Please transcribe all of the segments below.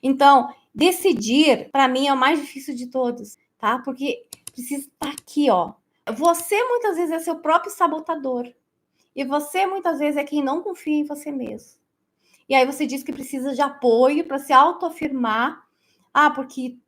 Então, decidir, para mim, é o mais difícil de todos, tá? Porque precisa estar aqui, ó. Você, muitas vezes, é seu próprio sabotador. E você, muitas vezes, é quem não confia em você mesmo. E aí você diz que precisa de apoio para se autoafirmar. Ah, porque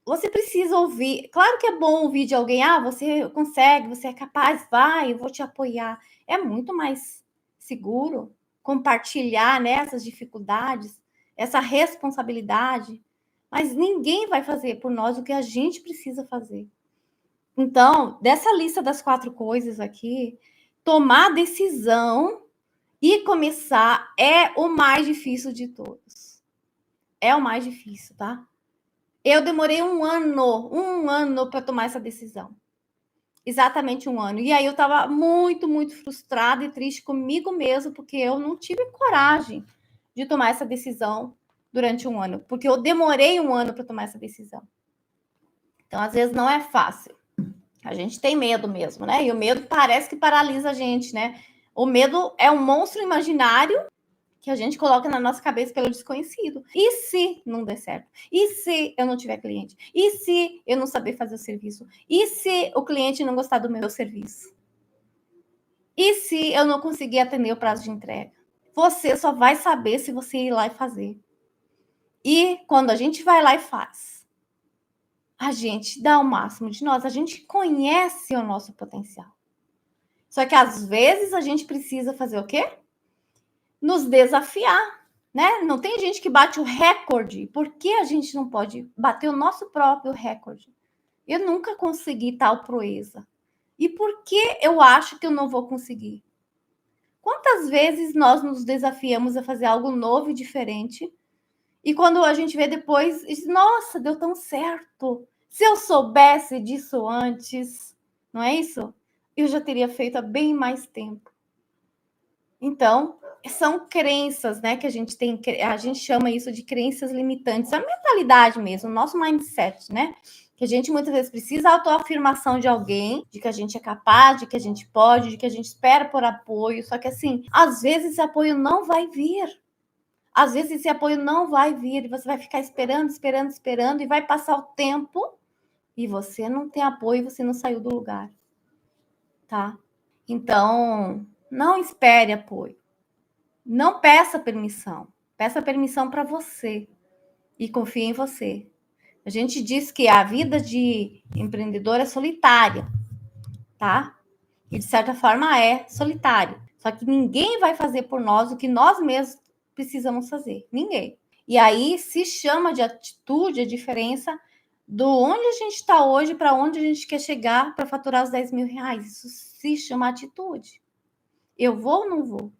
você precisa ouvir. Claro que é bom ouvir de alguém. Ah, você consegue, você é capaz, vai, eu vou te apoiar. É muito mais seguro compartilhar nessas dificuldades, essa responsabilidade. Mas ninguém vai fazer por nós o que a gente precisa fazer. Então, dessa lista das 4 coisas aqui, tomar decisão e começar é o mais difícil de todos. É o mais difícil, tá? Eu demorei um ano para tomar essa decisão. Exatamente um ano. E aí eu estava muito, muito frustrada e triste comigo mesmo, porque eu não tive coragem de tomar essa decisão durante um ano, porque eu demorei um ano para tomar essa decisão. Então, às vezes, não é fácil. A gente tem medo mesmo, né? E o medo parece que paralisa a gente, né? O medo é um monstro imaginário que a gente coloca na nossa cabeça pelo desconhecido. E se não der certo? E se eu não tiver cliente? E se eu não saber fazer o serviço? E se o cliente não gostar do meu serviço? E se eu não conseguir atender o prazo de entrega? Você só vai saber se você ir lá e fazer. E quando a gente vai lá e faz, a gente dá o máximo de nós, a gente conhece o nosso potencial. Só que às vezes a gente precisa fazer o quê? Nos desafiar, né? Não tem gente que bate o recorde. Por que a gente não pode bater o nosso próprio recorde? Eu nunca consegui tal proeza. E por que eu acho que eu não vou conseguir? Quantas vezes nós nos desafiamos a fazer algo novo e diferente? E quando a gente vê depois, nossa, deu tão certo. Se eu soubesse disso antes, não é isso? Eu já teria feito há bem mais tempo. Então, são crenças, né, que a gente tem, a gente chama isso de crenças limitantes, a mentalidade mesmo, o nosso mindset, né? Que a gente muitas vezes precisa autoafirmação de alguém, de que a gente é capaz, de que a gente pode, de que a gente espera por apoio, só que assim, às vezes esse apoio não vai vir. Às vezes esse apoio não vai vir e você vai ficar esperando, esperando, esperando e vai passar o tempo e você não tem apoio, você não saiu do lugar, tá? Então, não espere apoio. Não peça permissão. Peça permissão para você e confie em você. A gente diz que a vida de empreendedor é solitária, tá? E de certa forma é solitário. Só que ninguém vai fazer por nós o que nós mesmos precisamos fazer. Ninguém. E aí se chama de atitude a diferença do onde a gente está hoje para onde a gente quer chegar para faturar os 10 mil reais. Isso se chama atitude. Eu vou ou não vou?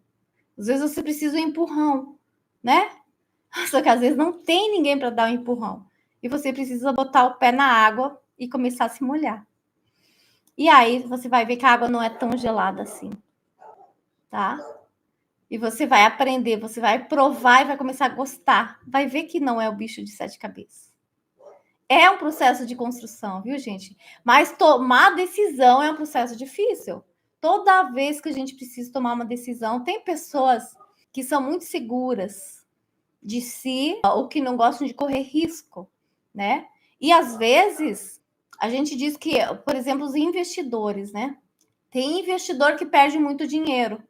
Às vezes você precisa de um empurrão, né? Só que às vezes não tem ninguém para dar um empurrão. E você precisa botar o pé na água e começar a se molhar. E aí você vai ver que a água não é tão gelada assim, tá? E você vai aprender, você vai provar e vai começar a gostar. Vai ver que não é o bicho de 7 cabeças. É um processo de construção, viu, gente? Mas tomar decisão é um processo difícil. Toda vez que a gente precisa tomar uma decisão, tem pessoas que são muito seguras de si ou que não gostam de correr risco, né? E às vezes a gente diz que, por exemplo, os investidores, né? Tem investidor que perde muito dinheiro.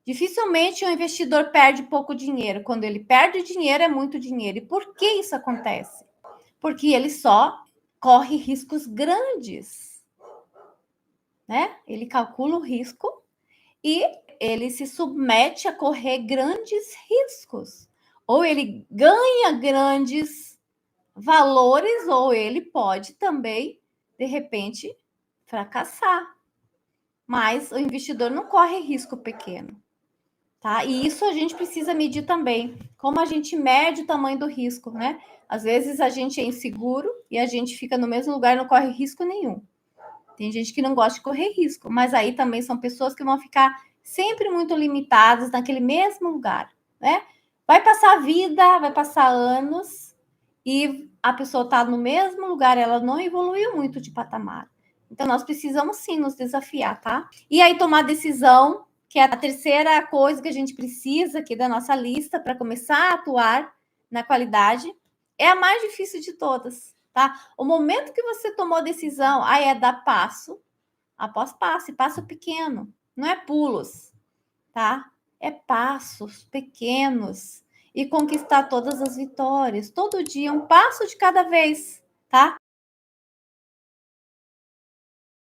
Dificilmente um investidor perde pouco dinheiro. Quando ele perde dinheiro, é muito dinheiro. E por que isso acontece? Porque ele só corre riscos grandes, né? Ele calcula o risco e ele se submete a correr grandes riscos. Ou ele ganha grandes valores, ou ele pode também, de repente, fracassar. Mas o investidor não corre risco pequeno, tá? E isso a gente precisa medir também. Como a gente mede o tamanho do risco, né? Às vezes a gente é inseguro e a gente fica no mesmo lugar e não corre risco nenhum. Tem gente que não gosta de correr risco, mas aí também são pessoas que vão ficar sempre muito limitadas naquele mesmo lugar, né? Vai passar a vida, vai passar anos e a pessoa está no mesmo lugar, ela não evoluiu muito de patamar. Então, nós precisamos sim nos desafiar, tá? E aí, tomar decisão, que é a terceira coisa que a gente precisa aqui da nossa lista para começar a atuar na qualidade, é a mais difícil de todas, tá? O momento que você tomou a decisão, aí é dar passo após passo, e passo pequeno, não é pulos, tá? É passos pequenos e conquistar todas as vitórias, todo dia, um passo de cada vez, tá?